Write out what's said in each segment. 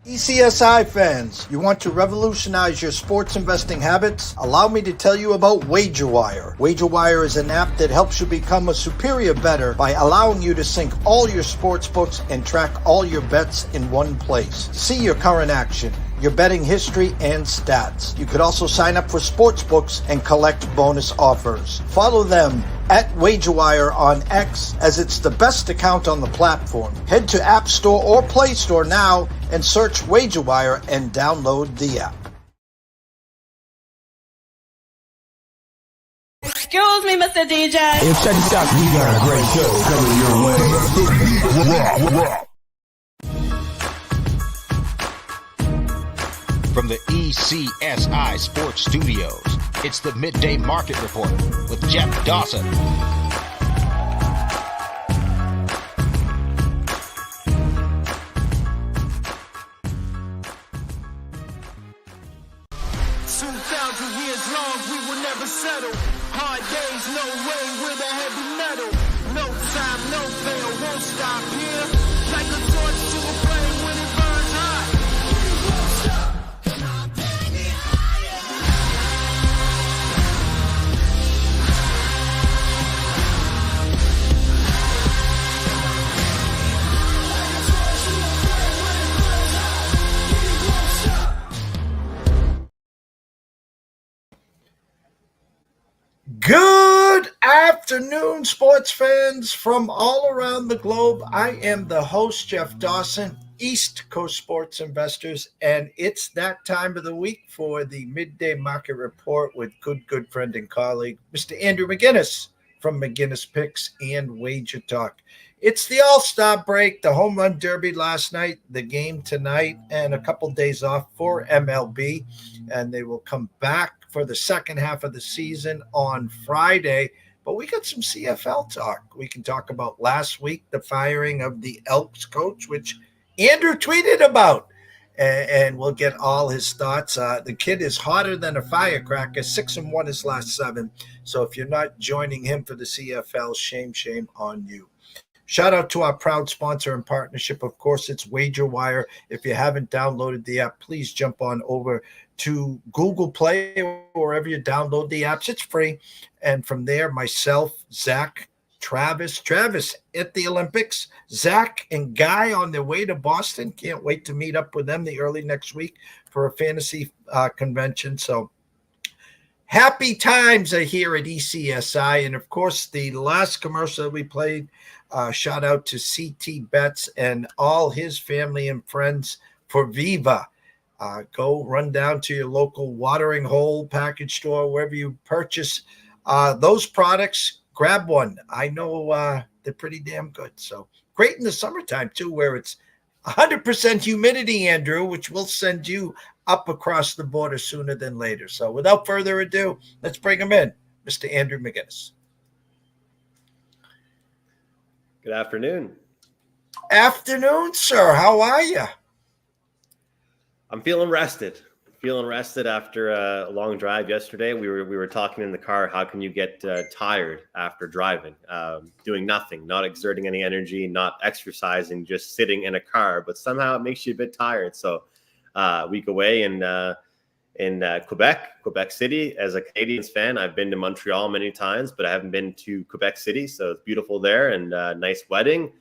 TPCSI fans, you want to revolutionize your sports investing habits? Allow me to tell you about WagerWire. WagerWire is an app that helps you become a superior bettor by allowing you to sync all your sports books and track all your bets in one place. See your current action, your betting history, and stats. You could also sign up for sports books and collect bonus offers. Follow them at WagerWire on X, as it's the best account on the platform. Head to App Store or Play Store now and search WagerWire and download the app. Excuse me, Mr. DJ. Hey, check this out. We got a great show coming your way. From the ECSI Sports Studios, it's the Midday Market Report with Jeff Dawson. Years long, we will never settle. Hard days, no way, with a heavy metal. No time, no fail, won't stop here. Like a torch to a flame when it burns hot. We won't stop. Come on, take me higher. Like a torch to a flame when it burns hot. We won't stop. Good afternoon, sports fans from all around the globe. I am the host, Jeff Dawson, East Coast Sports Investors, and it's that time of the week for the Midday Market Report with good friend and colleague, Mr. Andrew McInnis from McInnis Picks and WagerTalk. It's the All-Star Break, the Home Run Derby last night, the game tonight, and a couple days off for MLB, and they will come back for the second half of the season on Friday. But we got some CFL talk. We can talk about last week, the firing of the ELKS coach, which Andrew tweeted about, and we'll get all his thoughts. The kid is hotter than a firecracker, 6-1 his last 7. So if you're not joining him for the CFL, shame on you. Shout out to our proud sponsor and partnership. Of course, it's WagerWire. If you haven't downloaded the app, please jump on over to Google Play or wherever you download the apps. It's free. And from there, myself, Zach, Travis at the Olympics, Zach and Guy on their way to Boston. Can't wait to meet up with them the early next week for a fantasy convention. So happy times are here at ECSI. And, of course, the last commercial that we played, shout out to CT Betts and all his family and friends for Viva. Go run down to your local watering hole, package store, wherever you purchase those products. Grab one. I know they're pretty damn good. So great in the summertime, too, where it's 100% humidity, Andrew, which will send you up across the border sooner than later. So without further ado, let's bring him in, Mr. Andrew McInnis. Good afternoon. Afternoon, sir. How are you? I'm feeling rested. After a long drive yesterday. We were talking in the car. How can you get tired after driving? Doing nothing, not exerting any energy, not exercising, just sitting in a car. But somehow it makes you a bit tired. So a week away in Quebec City. As a Canadiens fan, I've been to Montreal many times, but I haven't been to Quebec City. So it's beautiful there and nice wedding.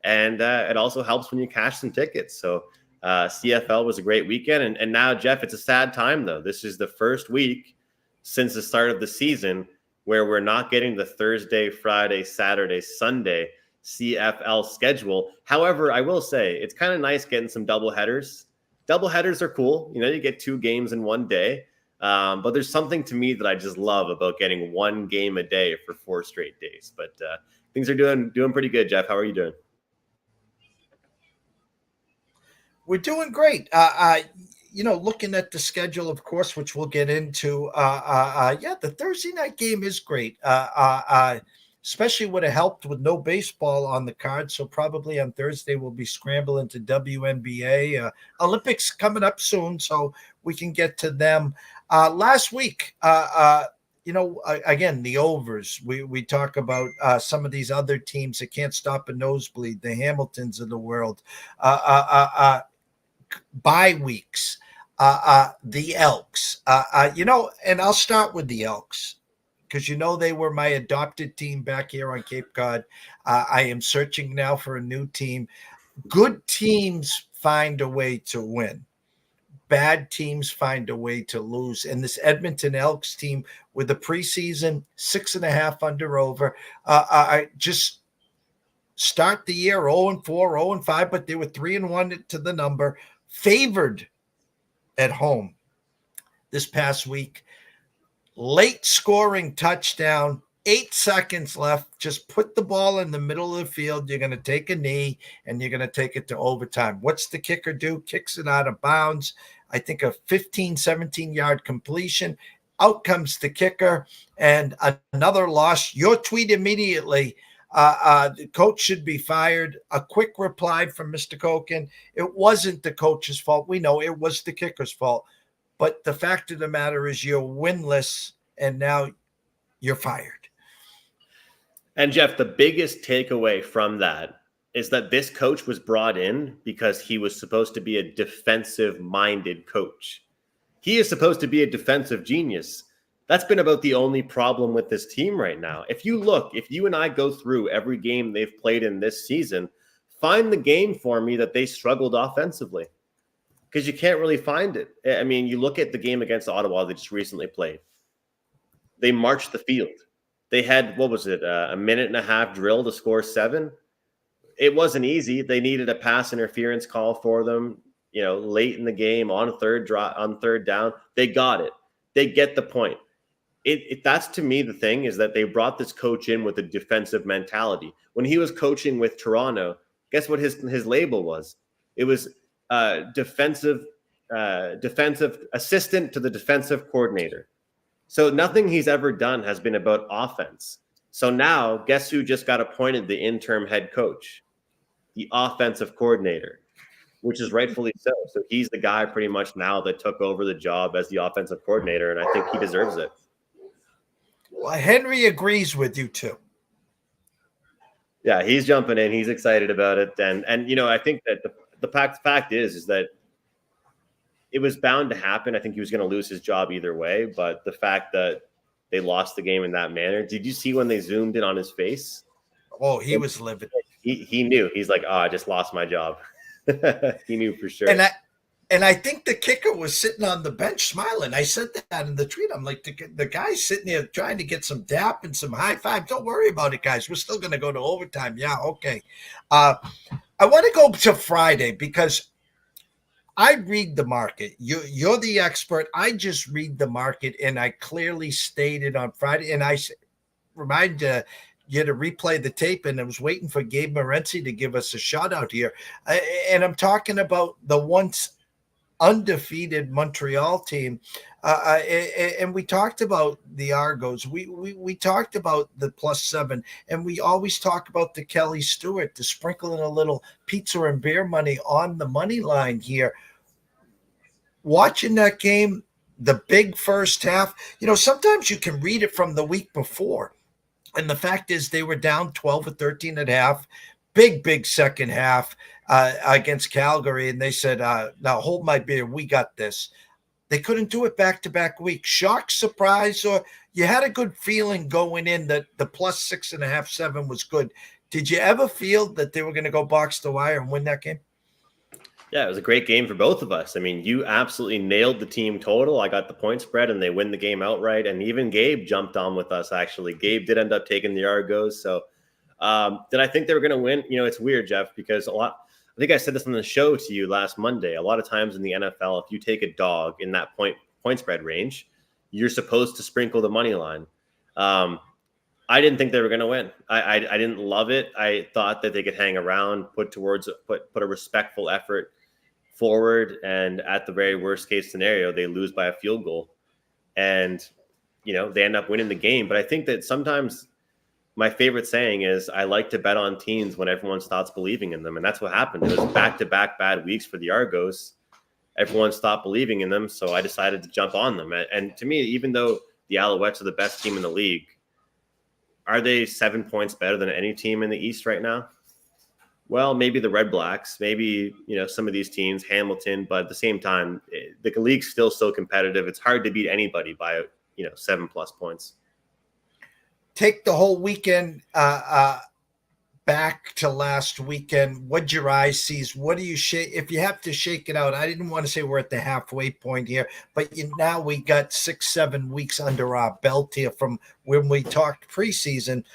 And it also helps when you cash some tickets. So CFL was a great weekend. And now, Jeff, it's a sad time, though. This is the first week since the start of the season where we're not getting the Thursday, Friday, Saturday, Sunday CFL schedule. However, I will say it's kind of nice getting some doubleheaders. Doubleheaders are cool. You know, you get 2 games in one day. But there's something to me that I just love about getting 1 game a day for 4 straight days. But things are doing pretty good, Jeff. How are you doing? We're doing great. Looking at the schedule, of course, which we'll get into. The Thursday night game is great. Especially would have helped with no baseball on the card. So probably on Thursday we'll be scrambling to WNBA. Olympics coming up soon, so we can get to them. Last week, again, the overs. We talk about some of these other teams that can't stop a nosebleed, the Hamiltons of the world. bye weeks, the Elks, and I'll start with the Elks because they were my adopted team back here on Cape Cod. I am searching now for a new team. Good teams find a way to win. Bad teams find a way to lose. And this Edmonton Elks team with the preseason 6.5 under over, I just start the year 0-4, 0-5, but they were 3-1 to the number, favored at home this past week. Late scoring touchdown, 8 seconds left. Just put the ball in the middle of the field. You're going to take a knee and you're going to take it to overtime. What's the kicker do? Kicks it out of bounds. I think a 15, 17-yard completion. Out comes the kicker and another loss. Your tweet immediately, the coach should be fired. A quick reply from Mr. Koken. It wasn't the coach's fault. We know it was the kicker's fault. But the fact of the matter is you're winless and now you're fired. And Jeff, the biggest takeaway from that is that this coach was brought in because he was supposed to be a defensive-minded coach. He is supposed to be a defensive genius. That's been about the only problem with this team right now. If you and I go through every game they've played in this season, find the game for me that they struggled offensively. Because you can't really find it. I mean, you look at the game against Ottawa they just recently played. They marched the field. They had, a minute and a half drill to score 7. It wasn't easy. They needed a pass interference call for them, late in the game on third down. They got it. They get the point. That's to me the thing is that they brought this coach in with a defensive mentality. When he was coaching with Toronto, guess what his label was? It was defensive assistant to the defensive coordinator. So nothing he's ever done has been about offense. So now guess who just got appointed the interim head coach? The offensive coordinator, which is rightfully so. So he's the guy pretty much now that took over the job as the offensive coordinator. And I think he deserves it. Well, Henry agrees with you too. Yeah, he's jumping in. He's excited about it. And I think that the fact is that it was bound to happen. I think he was going to lose his job either way. But the fact that they lost the game in that manner, did you see when they zoomed in on his face? Oh, he was livid. He knew. He's like, I just lost my job. He knew for sure. And I think the kicker was sitting on the bench smiling. I said that in the tweet. I'm like, the guy's sitting there trying to get some dap and some high five. Don't worry about it, guys. We're still going to go to overtime. Yeah, okay. I want to go to Friday because I read the market. You're the expert. I just read the market, and I clearly stated on Friday, and I remind you to replay the tape, and I was waiting for Gabe Morency to give us a shout out here. And I'm talking about the once undefeated Montreal team. And we talked about the Argos. We talked about the +7, and we always talk about the Kelly Stewart, to sprinkle in a little pizza and beer money on the money line here. Watching that game, the big first half, sometimes you can read it from the week before. And the fact is they were down 12 or 13 at half, big second half against Calgary. And they said, now hold my beer. We got this. They couldn't do it back-to-back weeks. Shock, surprise, or you had a good feeling going in that the +6.5, 7 was good. Did you ever feel that they were going to go box to wire and win that game? Yeah, it was a great game for both of us. I mean, you absolutely nailed the team total. I got the point spread, and they win the game outright. And even Gabe jumped on with us, actually. Gabe did end up taking the Argos. So did I think they were going to win? It's weird, Jeff, because I think I said this on the show to you last Monday. A lot of times in the NFL, if you take a dog in that point spread range, you're supposed to sprinkle the money line. I didn't think they were going to win. I didn't love it. I thought that they could hang around, put a respectful effort forward, and at the very worst case scenario, they lose by a field goal, and they end up winning the game. But I think that sometimes my favorite saying is, I like to bet on teams when everyone stops believing in them, and that's what happened. It was back-to-back bad weeks for the Argos. Everyone stopped believing in them, so I decided to jump on them. And to me, even though the Alouettes are the best team in the league, are they 7 points better than any team in the East right now? Well, maybe the Red Blacks, maybe, some of these teams, Hamilton, but at the same time, the league's still so competitive. It's hard to beat anybody by, 7+ points. Take the whole weekend back to last weekend. What your eyes sees? What do you shake? If you have to shake it out, I didn't want to say we're at the halfway point here, but now we got 6-7 weeks under our belt here from when we talked preseason.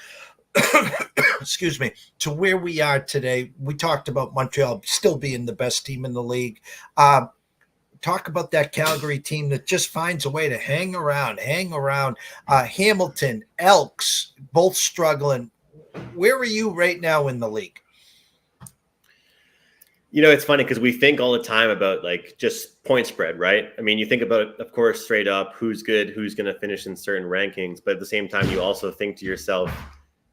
Excuse me, to where we are today. We talked about Montreal still being the best team in the league. Talk about that Calgary team that just finds a way to hang around. Hamilton, ELKS, both struggling. Where are you right now in the league? It's funny because we think all the time about just point spread, right? I mean, you think about, of course, straight up who's good, who's going to finish in certain rankings. But at the same time, you also think to yourself,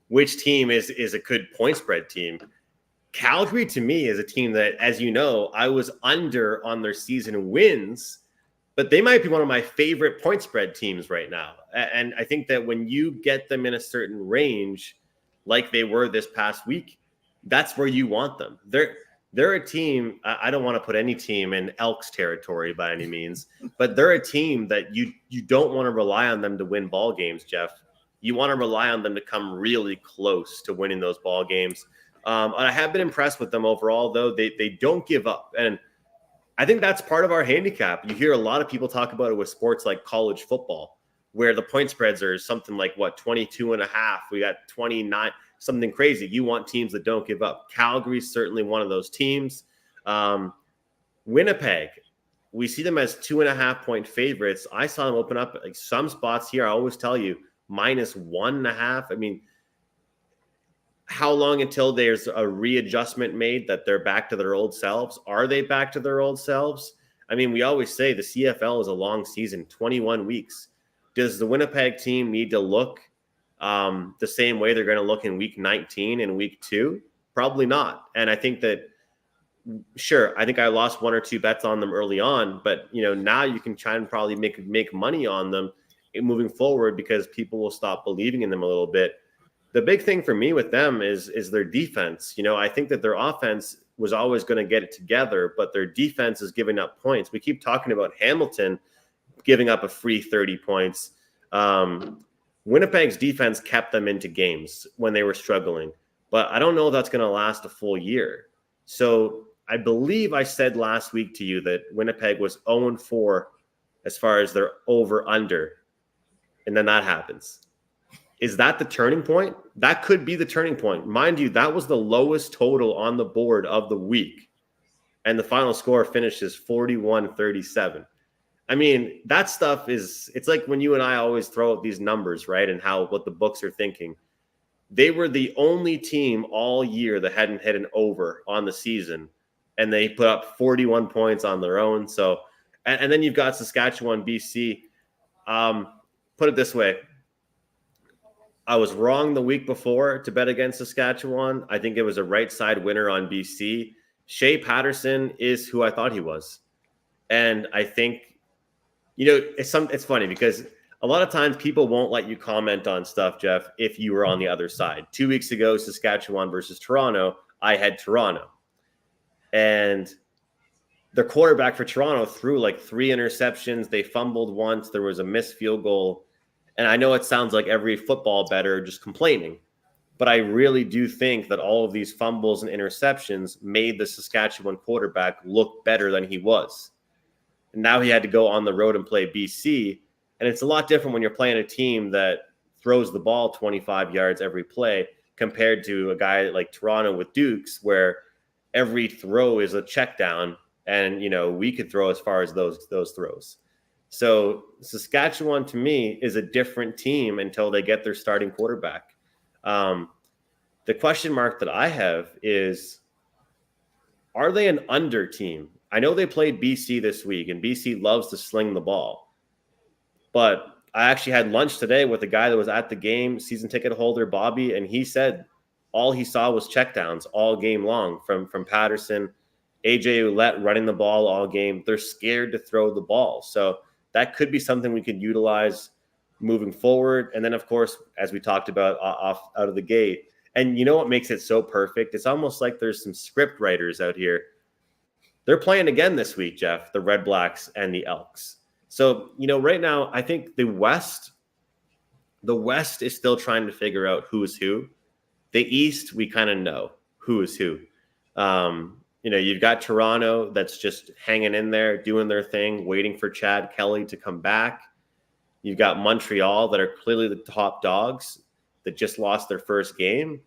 which team is a good point spread team? Calgary, to me, is a team that, as you know, I was under on their season wins, but they might be one of my favorite point spread teams right now. And I think that when you get them in a certain range, like they were this past week, that's where you want them. They're a team. I don't want to put any team in ELKS territory by any means, but they're a team that you don't want to rely on them to win ball games, Jeff. You want to rely on them to come really close to winning those ball games. And I have been impressed with them overall, though. They don't give up. And I think that's part of our handicap. You hear a lot of people talk about it with sports like college football, where the point spreads are something like, 22.5. We got 29, something crazy. You want teams that don't give up. Calgary's certainly one of those teams. Winnipeg, we see them as 2.5-point favorites. I saw them open up some spots here. I always tell you, -1.5. I mean, how long until there's a readjustment made that they're back to their old selves? Are they back to their old selves? I mean, we always say the CFL is a long season, 21 weeks. Does the Winnipeg team need to look the same way they're going to look in week 19 and week 2? Probably not. And I think that, sure, I think I lost 1 or 2 bets on them early on, but now you can try and probably make money on them moving forward because people will stop believing in them a little bit. The big thing for me with them is their defense. I think that their offense was always going to get it together, but their defense is giving up points. We keep talking about Hamilton giving up a free 30 points. Winnipeg's defense kept them into games when they were struggling, but I don't know if that's going to last a full year. So I believe I said last week to you that Winnipeg was 0-4 as far as their over-under, and then that happens. Is that the turning point? That could be the turning point. Mind you, that was the lowest total on the board of the week, and the final score finishes 41-37. I mean, that stuff it's like when you and I always throw out these numbers, right? And what the books are thinking. They were the only team all year that hadn't hit an over on the season, and they put up 41 points on their own. So, and then you've got Saskatchewan, BC. Put it this way. I was wrong the week before to bet against Saskatchewan. I think it was a right side winner on BC. Shea Patterson is who I thought he was. And I think, it's funny because a lot of times people won't let you comment on stuff, Jeff, if you were on the other side. 2 weeks ago, Saskatchewan versus Toronto, I had Toronto. And the quarterback for Toronto threw 3 interceptions. They fumbled once. There was a missed field goal. And I know it sounds like every football bettor just complaining, but I really do think that all of these fumbles and interceptions made the Saskatchewan quarterback look better than he was. And now he had to go on the road and play BC. And it's a lot different when you're playing a team that throws the ball 25 yards every play compared to a guy like Toronto with Dukes, where every throw is a check down. And, we could throw as far as those throws. So Saskatchewan, to me, is a different team until they get their starting quarterback. The question mark that I have is, are they an under team? I know they played BC this week, and BC loves to sling the ball. But I actually had lunch today with a guy that was at the game, season ticket holder, Bobby, and he said all he saw was checkdowns all game long from Patterson, AJ Ouellette running the ball all game. They're scared to throw the ball. So that could be something we could utilize moving forward. And then, of course, as we talked about out of the gate, And you know what makes it so perfect? It's almost like there's some script writers out here. They're playing again this week, Jeff, the Red Blacks and the Elks. So, right now, I think the West is still trying to figure out who is who. The East, we kind of know who is who. You've got Toronto that's just hanging in there, doing their thing, waiting for Chad Kelly to come back. You've got Montreal that are clearly the top dogs that just lost their first game.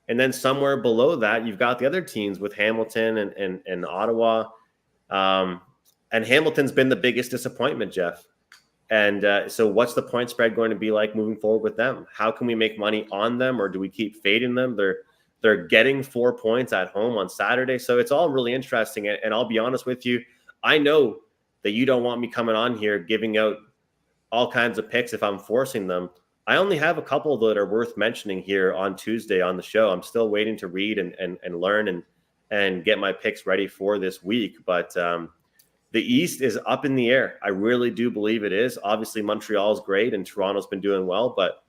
And then somewhere below that, you've got the other teams with Hamilton and Ottawa. And Hamilton's been the biggest disappointment, Jeff. And so what's the point spread going to be like moving forward with them? How can we make money on them, or do we keep fading them? They're getting 4 points at home on Saturday. So it's all really interesting. And I'll be honest with you, I know that you don't want me coming on here giving out all kinds of picks if I'm forcing them. I only have a couple that are worth mentioning here on Tuesday on the show. I'm still waiting to read and learn and get my picks ready for this week. But the East is up in the air. I really do believe it is. Obviously, Montreal is great and Toronto's been doing well. But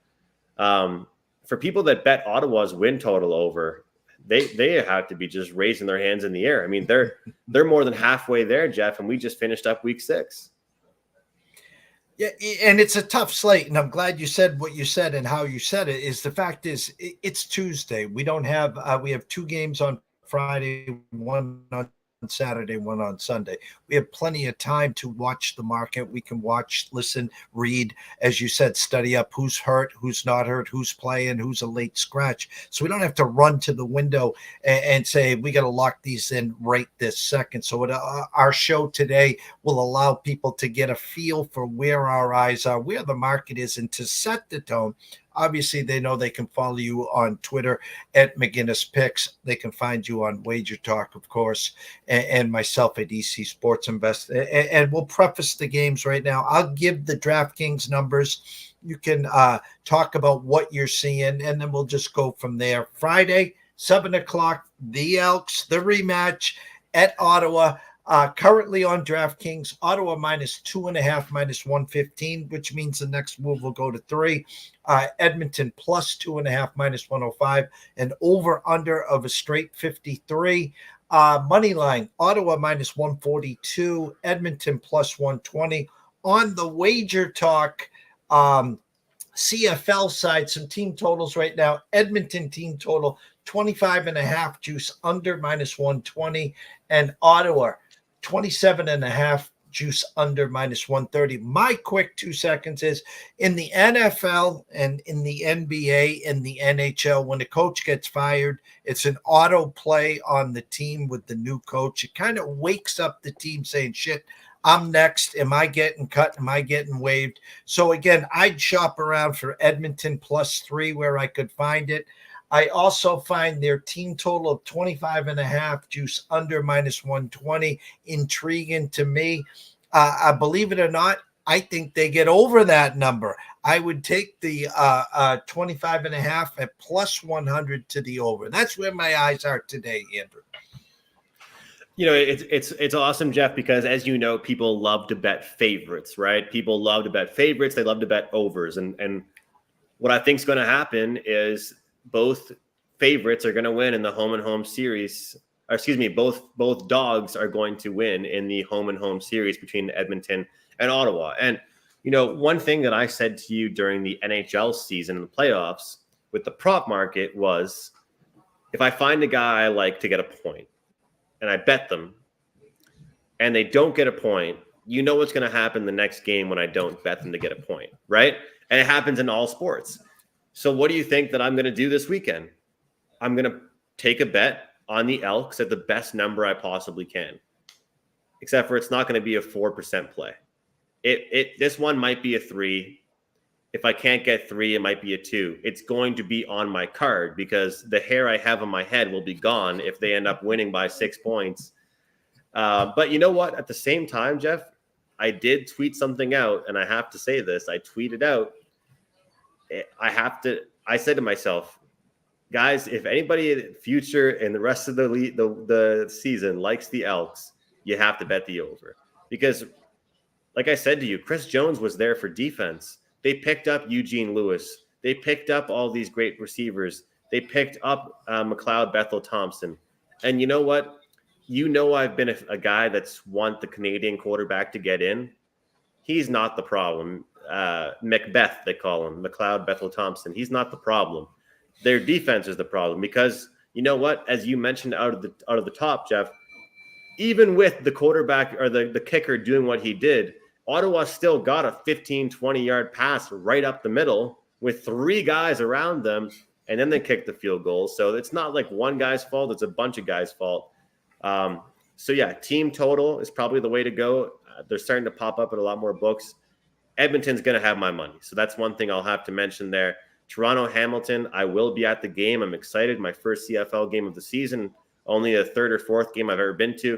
for people that bet Ottawa's win total over, they have to be just raising their hands in the air. I mean, they're more than halfway there, Jeff, and we just finished up week 6. Yeah, and it's a tough slate, and I'm glad you said what you said and how you said it. Is the fact is it's Tuesday. We don't have we have 2 games on Friday, 1 on Saturday, 1 on Sunday. We have plenty of time to watch the market. We can watch, listen, read, as you said, study up who's hurt, who's not hurt, who's playing, who's a late scratch. So we don't have to run to the window and say we got to lock these in right this second. So our show today will allow people to get a feel for where our eyes are, where the market is, and to set the tone. Obviously, they know they can follow you on Twitter at McInnis Picks. They can find you on WagerTalk, of course, and myself at EC Sports Invest. And we'll preface the games right now. I'll give the DraftKings numbers. You can talk about what you're seeing, and then we'll just go from there. Friday, 7 o'clock, the Elks, the rematch at Ottawa. Currently on DraftKings, Ottawa -2.5, -115, which means the next move will go to 3. Edmonton +2.5, -105, and over under of a straight 53. Money line, Ottawa -142, Edmonton +120. On the Wager Talk CFL side, some team totals right now. Edmonton team total 25.5, juice under -120, and Ottawa 27.5, juice under -130. My quick 2 seconds is in the NFL and in the NBA and the NHL, when a coach gets fired, it's an auto play on the team with the new coach. It kind of wakes up the team saying, shit, I'm next. Am I getting cut? Am I getting waived? So again, I'd shop around for Edmonton +3 where I could find it. I also find their team total of 25.5, juice under -120, intriguing to me. I believe it or not, I think they get over that number. I would take the 25.5 at +100 to the over. That's where my eyes are today, Andrew. It's awesome, Jeff, because as you know, people love to bet favorites, right? People love to bet favorites. They love to bet overs. And what I think is going to happen is both favorites are going to win in the home and home series. Or excuse me, both dogs are going to win in the home and home series between Edmonton and Ottawa. And, one thing that I said to you during the NHL season and the playoffs with the prop market was, if I find a guy I like to get a point and I bet them and they don't get a point, you know what's going to happen the next game when I don't bet them to get a point, right? And it happens in all sports. So what do you think that I'm going to do this weekend? I'm going to take a bet on the Elks at the best number I possibly can, except for it's not going to be a 4% play. This one might be a 3. If I can't get 3, it might be a 2. It's going to be on my card because the hair I have on my head will be gone if they end up winning by 6 points. But you know what? At the same time, Jeff, I did tweet something out, and I have to say this. I tweeted out, I said to myself, guys, if anybody in the future and the rest of the season likes the Elks, you have to bet the over. Because, like I said to you, Chris Jones was there for defense. They picked up Eugene Lewis. They picked up all these great receivers. They picked up McLeod Bethel Thompson. And you know what? You know I've been a guy that's want the Canadian quarterback to get in. He's not the problem. Macbeth, they call him, McLeod Bethel Thompson. He's not the problem. Their defense is the problem because you know what? As you mentioned out of the top, Jeff, even with the quarterback or the kicker doing what he did, Ottawa still got a 15, 20-yard pass right up the middle with 3 guys around them, and then they kicked the field goal. So it's not like one guy's fault. It's a bunch of guys' fault. So, yeah, team total is probably the way to go. They're starting to pop up in a lot more books. Edmonton's going to have my money. So that's one thing I'll have to mention there. Toronto-Hamilton, I will be at the game. I'm excited. My first CFL game of the season, only a 3rd or 4th game I've ever been to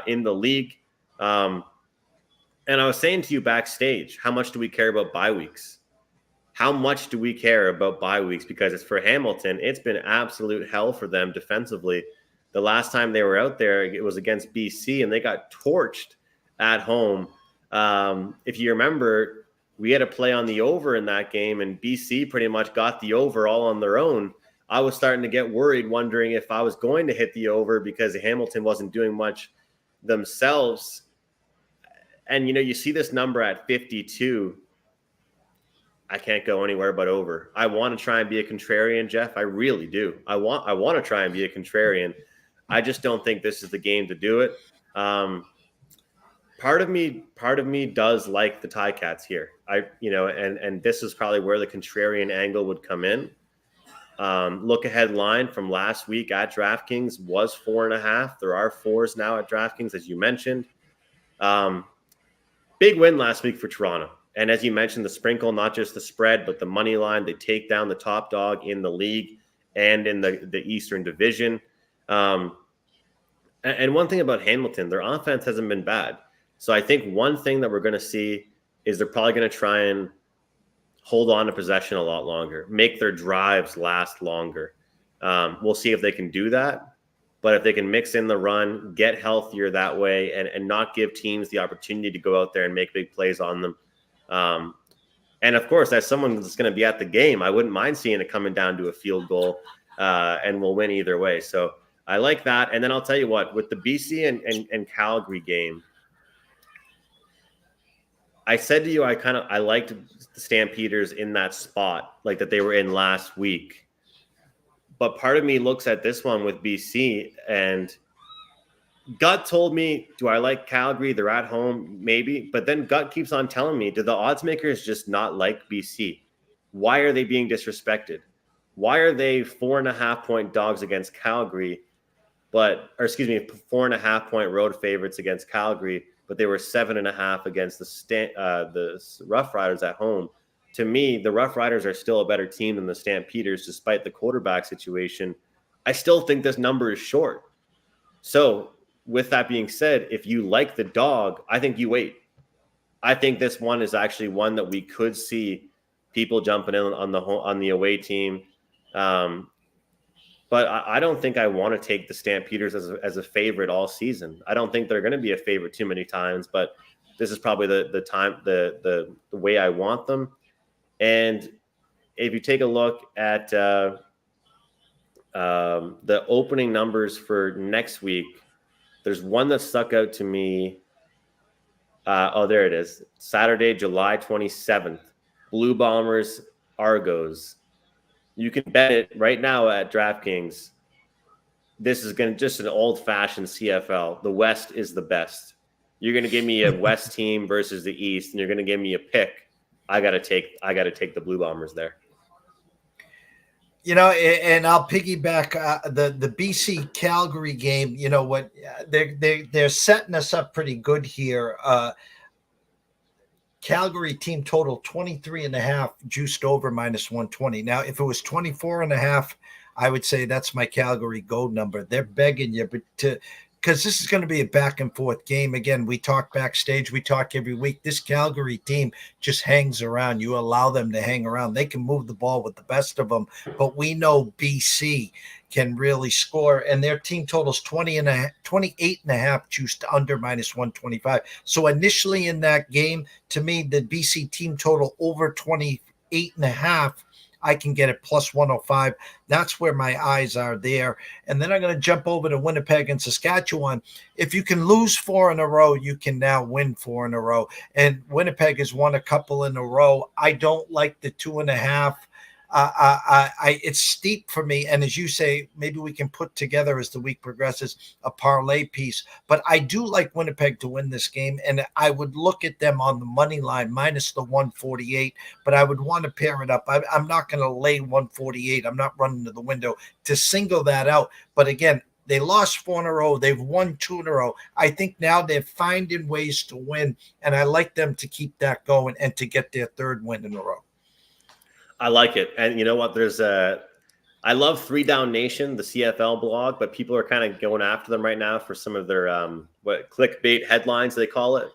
in the league. And I was saying to you backstage, how much do we care about bye weeks? How much do we care about bye weeks? Because it's for Hamilton. It's been absolute hell for them defensively. The last time they were out there, it was against BC, and they got torched at home. If you remember, we had a play on the over in that game, and BC pretty much got the over all on their own. I was starting to get worried, wondering if I was going to hit the over because Hamilton wasn't doing much themselves. And, you see this number at 52. I can't go anywhere but over. I want to try and be a contrarian, Jeff. I really do. I want to try and be a contrarian. I just don't think this is the game to do it. Part of me does like the Ticats here. And this is probably where the contrarian angle would come in. Look ahead line from last week at DraftKings was 4.5. There are 4s now at DraftKings, as you mentioned. Big win last week for Toronto. And as you mentioned, the sprinkle, not just the spread, but the money line. They take down the top dog in the league and in the Eastern Division. And one thing about Hamilton, their offense hasn't been bad. So I think one thing that we're going to see is they're probably going to try and hold on to possession a lot longer, make their drives last longer. We'll see if they can do that. But if they can mix in the run, get healthier that way, and not give teams the opportunity to go out there and make big plays on them. And, of course, as someone that's going to be at the game, I wouldn't mind seeing it coming down to a field goal, and we'll win either way. So I like that. And then I'll tell you what, with the BC and Calgary game, I said to you, I liked the Stampeders in that spot, like that they were in last week. But part of me looks at this one with BC, and gut told me, do I like Calgary? They're at home, maybe. But then gut keeps on telling me, do the odds makers just not like BC? Why are they being disrespected? Why are they 4.5-point dogs against Calgary, 4.5-point road favorites against Calgary, but they were 7.5 against the Rough Riders at home? To me, the Rough Riders are still a better team than the Stampeders, despite the quarterback situation. I still think this number is short. So with that being said, if you like the dog, I think you wait. I think this one is actually one that we could see people jumping in on the away team. But I don't think I want to take the Stampeders as a favorite all season. I don't think they're going to be a favorite too many times, but this is probably the way I want them. And if you take a look at the opening numbers for next week, there's one that stuck out to me. There it is. Saturday, July 27th, Blue Bombers, Argos. You can bet it right now at DraftKings. This is going to just an old-fashioned CFL. The West is the best. You're going to give me a West team versus the East, and you're going to give me a pick. I got to take the Blue Bombers there. And I'll piggyback the BC Calgary game. You know what? They're setting us up pretty good here. Calgary team total 23.5, juiced over -120. Now, if it was 24.5, I would say that's my Calgary gold number. They're begging you, because this is going to be a back and forth game. Again, we talk backstage, we talk every week. This Calgary team just hangs around. You allow them to hang around. They can move the ball with the best of them, but we know BC can really score, and their team totals 28.5, juiced under -125. So initially in that game, to me, the BC team total over 28.5, I can get it plus 105. That's where my eyes are there. And then I'm going to jump over to Winnipeg and Saskatchewan. If you can lose 4 in a row, you can now win 4 in a row. And Winnipeg has won a couple in a row. I don't like the 2.5. It's steep for me. And as you say, maybe we can put together as the week progresses a parlay piece. But I do like Winnipeg to win this game. And I would look at them on the money line minus the 148. But I would want to pair it up. I'm not going to lay 148. I'm not running to the window to single that out. But again, they lost 4 in a row. They've won 2 in a row. I think now they're finding ways to win. And I like them to keep that going and to get their 3rd win in a row. I like it. And you know what? I love 3 Down Nation, the CFL blog, but people are kind of going after them right now for some of their what clickbait headlines they call it.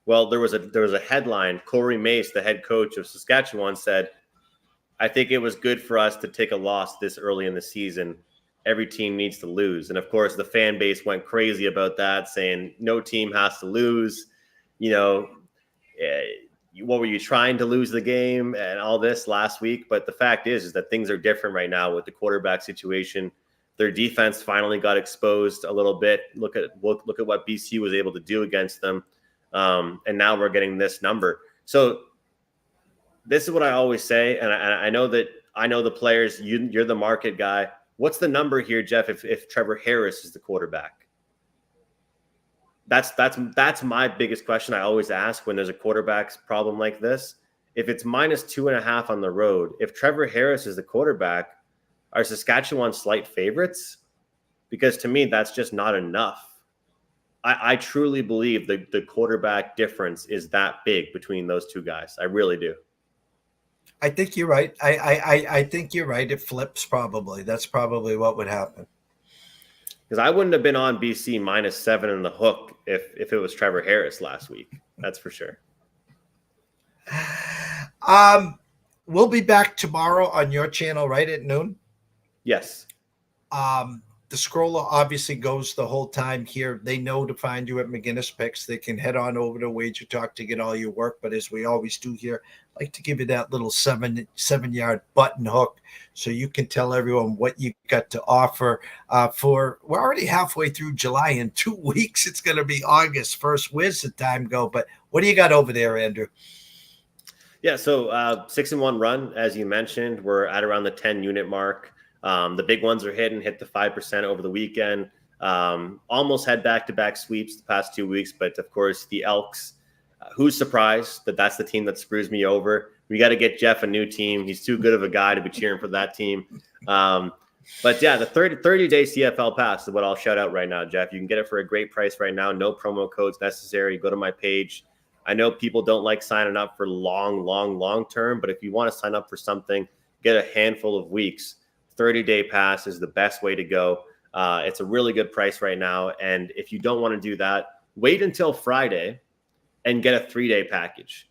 Well, there was a headline. Corey Mace, the head coach of Saskatchewan, said, "I think it was good for us to take a loss this early in the season. Every team needs to lose." And of course, the fan base went crazy about that, saying no team has to lose. You know, what were you trying to lose the game and all this last week? But the fact is that things are different right now with the quarterback situation. Their defense finally got exposed a little bit. Look at what BC was able to do against them. And now we're getting this number. So this is what I always say. And I know the players, you're the market guy. What's the number here, Jeff, if Trevor Harris is the quarterback? That's my biggest question I always ask when there's a quarterback's problem like this. If it's minus 2.5 on the road, if Trevor Harris is the quarterback, are Saskatchewan slight favorites? Because to me, that's just not enough. I truly believe the quarterback difference is that big between those two guys. I really do. I think you're right. I think you're right. It flips probably. That's probably what would happen. Because I wouldn't have been on BC minus 7 in the hook if it was Trevor Harris last week. That's for sure. We'll be back tomorrow on your channel, right at noon? Yes. The scroller obviously goes the whole time here. They know to find you at McInnis Picks. They can head on over to WagerTalk to get all your work. But as we always do here, I like to give you that little 7-yard button hook so you can tell everyone what you got to offer. We're already halfway through July. In 2 weeks, it's going to be August 1st. Where's the time go? But what do you got over there, Andrew? Yeah, so 6-1 run, as you mentioned. We're at around the 10-unit mark. The big ones are hit the 5% over the weekend. Almost had back-to-back sweeps the past 2 weeks, but of course the ELKS. Who's surprised that that's the team that screws me over? We got to get Jeff a new team. He's too good of a guy to be cheering for that team. But yeah, the 30-day CFL pass is what I'll shout out right now, Jeff. You can get it for a great price right now. No promo codes necessary. Go to my page. I know people don't like signing up for long term, but if you want to sign up for something, get a handful of weeks. 30-day pass is the best way to go. It's a really good price right now. And if you don't want to do that, wait until Friday and get a 3-day package,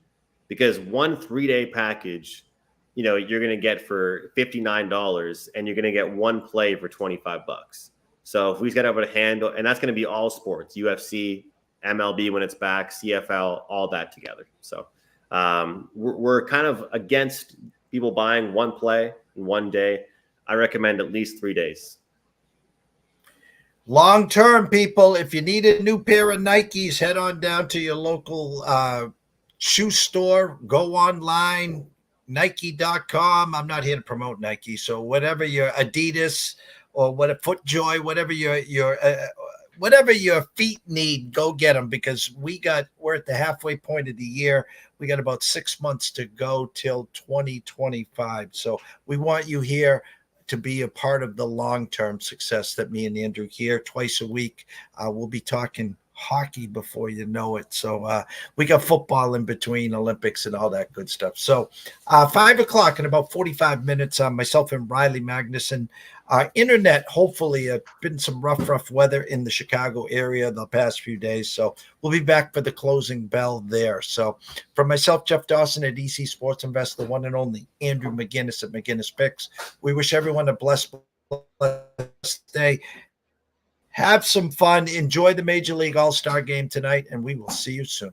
because one 3-day package, you're going to get for $59 and you're going to get one play for $25. So if we got able to handle, and that's going to be all sports, UFC, MLB when it's back, CFL, all that together. So we're kind of against people buying one play in one day. I recommend at least 3 days. Long-term, people, if you need a new pair of Nikes, head on down to your local shoe store. Go online, Nike.com. I'm not here to promote Nike, so whatever your Adidas or what a FootJoy, whatever your feet need, go get them, because we're at the halfway point of the year. We got about 6 months to go till 2025. So we want you here to be a part of the long-term success that me and Andrew here twice a week. We'll be talking hockey before you know it. So we got football in between, Olympics and all that good stuff. So 5 o'clock in about 45 minutes, myself and Riley Magnuson. Internet, hopefully, been some rough weather in the Chicago area the past few days. So we'll be back for the closing bell there. So for myself, Jeff Dawson at EC Sports Invest, the one and only Andrew McInnis at McInnis Picks, we wish everyone a blessed day. Have some fun. Enjoy the Major League All-Star game tonight, and we will see you soon.